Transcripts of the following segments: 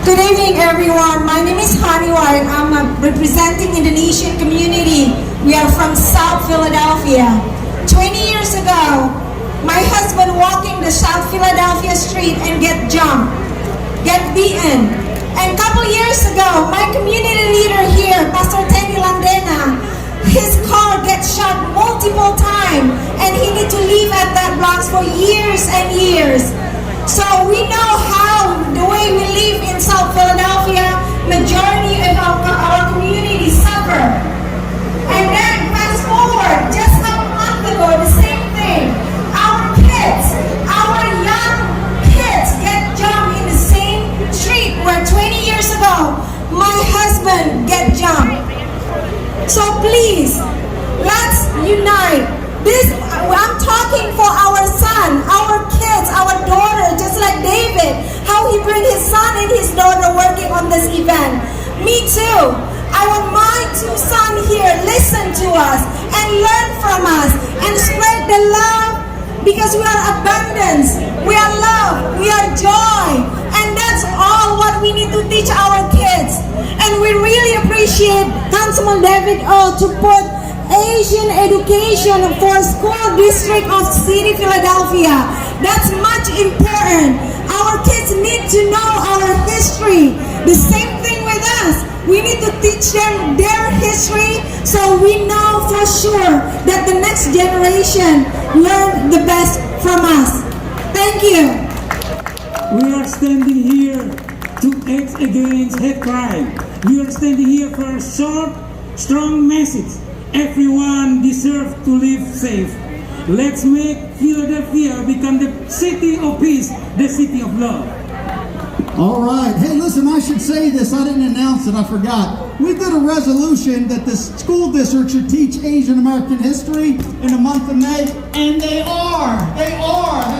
Good evening, everyone. My name is Hani White. I'm representing Indonesian community. We are from South Philadelphia. 20 years ago, my husband walking the South Philadelphia street and get jumped, get beaten. And a couple years ago, my community leader here, Pastor Theny Landena, his car gets shot multiple times and he need to live at that block for years and years. So we know how the way we live in South Philadelphia, majority of our community suffer. And then fast forward, just a month ago, the same thing. Our kids, our young kids get jumped in the same street where 20 years ago, my husband get jumped. So please, let's unite. I'm talking for our son, our kids, our daughter, just like David, how he bring his son and his daughter working on this event. Me too. I want my two sons here listen to us and learn from us and spread the love, because we are abundance, we are love, we are joy, and that's all what we need to teach our kids. And we really appreciate Councilman David O to put Asian education for school district of City Philadelphia. That's much important. Our kids need to know our history. The same thing with us. We need to teach them their history so we know for sure that the next generation learn the best from us. Thank you. We are standing here to act against hate crime. We are standing here for a short, strong message. Everyone deserves to live safe. Let's make Philadelphia become the city of peace, the city of love. All right. Hey, listen, I should say this. I didn't announce it. I forgot. We did a resolution that the school district should teach Asian American history in the month of May, and they are. They're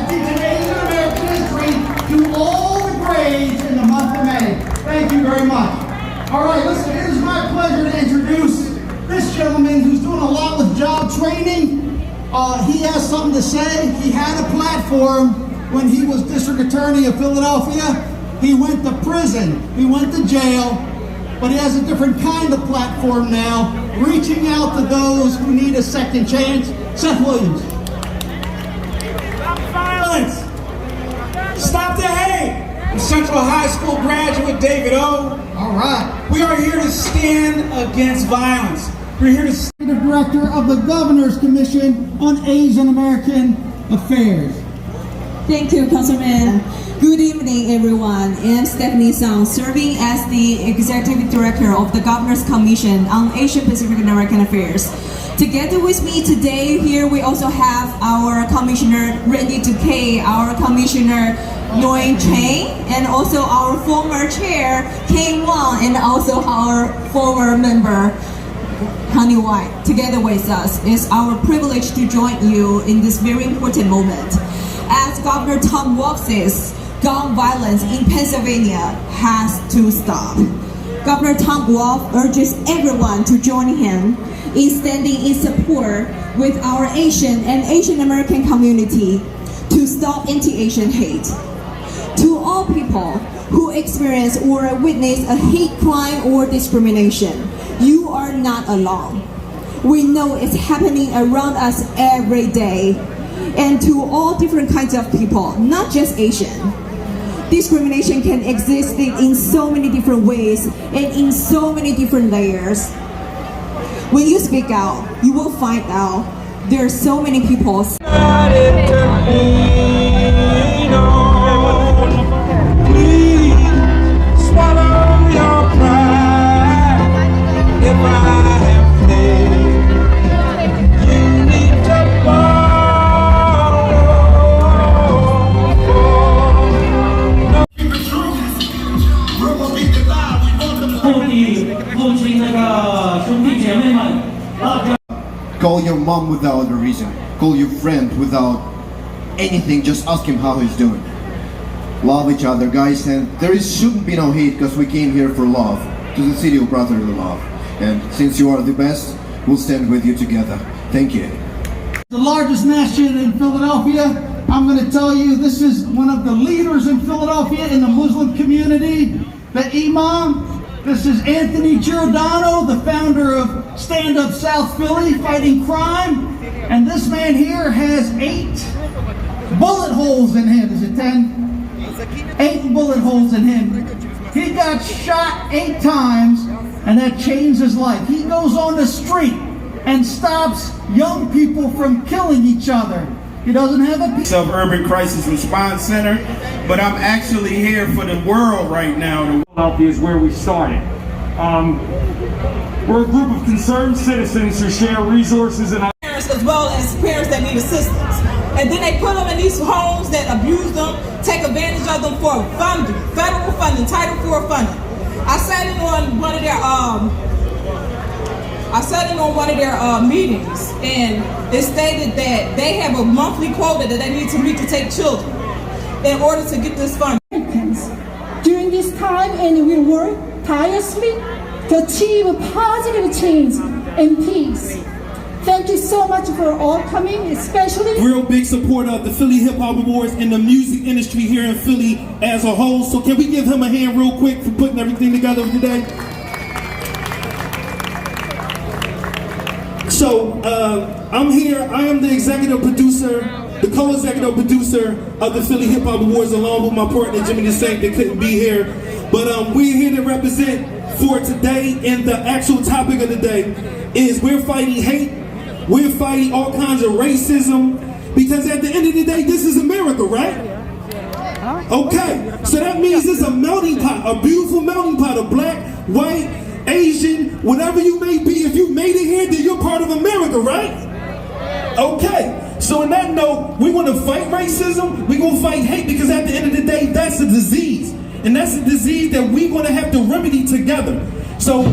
teaching Asian American history to all the grades in the month of May. Thank you very much. All right, listen, it is my pleasure to introduce this gentleman who's doing a lot with job training. He has something to say. He had a platform when he was district attorney of Philadelphia. He went to prison, he went to jail, but he has a different kind of platform now, reaching out to those who need a second chance. Seth Williams. Stop violence! Stop the hate! I'm Central High School graduate David O. All right. We are here to stand against violence. We're here to Director of the Governor's Commission on Asian American Affairs. Thank you, Councilman. Good evening, everyone. I'm Stephanie Song, serving as the Executive Director of the Governor's Commission on Asian Pacific American Affairs. Together with me today here, we also have our Commissioner Randy Duque, our Commissioner Nguyen Cheng, and also our former Chair Kane Wong, and also our former member Hani White. Together with us, it's our privilege to join you in this very important moment. As Governor Tom Walz says, gun violence in Pennsylvania has to stop. Governor Tom Walz urges everyone to join him in standing in support with our Asian and Asian American community to stop anti-Asian hate. To all people who experience or witness a hate crime or discrimination, you are not alone. We know it's happening around us every day. And to all different kinds of people, not just Asian. Discrimination can exist in so many different ways and in so many different layers. When you speak out, you will find out there are so many people. Call your mom without a reason. Call your friend without anything. Just ask him how he's doing. Love each other, guys, and shouldn't be no hate, because we came here for love, to the city of brotherly love. And since you are the best, we'll stand with you together. Thank you. The largest masjid in Philadelphia. I'm going to tell you, this is one of the leaders in Philadelphia in the Muslim community. the Imam. This is Anthony Giordano, the founder of Stand Up South Philly, fighting crime. And this man here has 8 bullet holes in him. Is it 10? 8 bullet holes in him. He got shot 8 times, and that changed his life. He goes on the street and stops young people from killing each other. He doesn't have a Suburban Crisis Response Center, but I'm actually here for the world right now. Philadelphia is where we started. We're a group of concerned citizens who share resources and Parents as well as parents that need assistance. And then they put them in these homes that abuse them, take advantage of them for funding, federal funding, Title IV funding. I sat in on one of their meetings, and it stated that they have a monthly quota that they need to meet to take children in order to get this funding. During this time, and we work tirelessly to achieve a positive change and peace. Thank you so much for all coming, especially Real big supporter of the Philly Hip Hop Awards and the music industry here in Philly as a whole. So can we give him a hand real quick for putting everything together today? So I'm here. I am the executive producer, the co-executive producer of the Philly Hip Hop Awards, along with my partner Jimmy the Saint that couldn't be here. But we're here to represent for today, and the actual topic of the day is we're fighting hate. We're fighting all kinds of racism, because at the end of the day, this is America, right? Okay, so that means it's a melting pot, a beautiful melting pot of black, white, Asian, whatever you may be. If you made it here, then you're part of America, right? Okay, so on that note, we want to fight racism, we're going to fight hate, because at the end of the day, that's a disease. And that's a disease that we're going to have to remedy together. So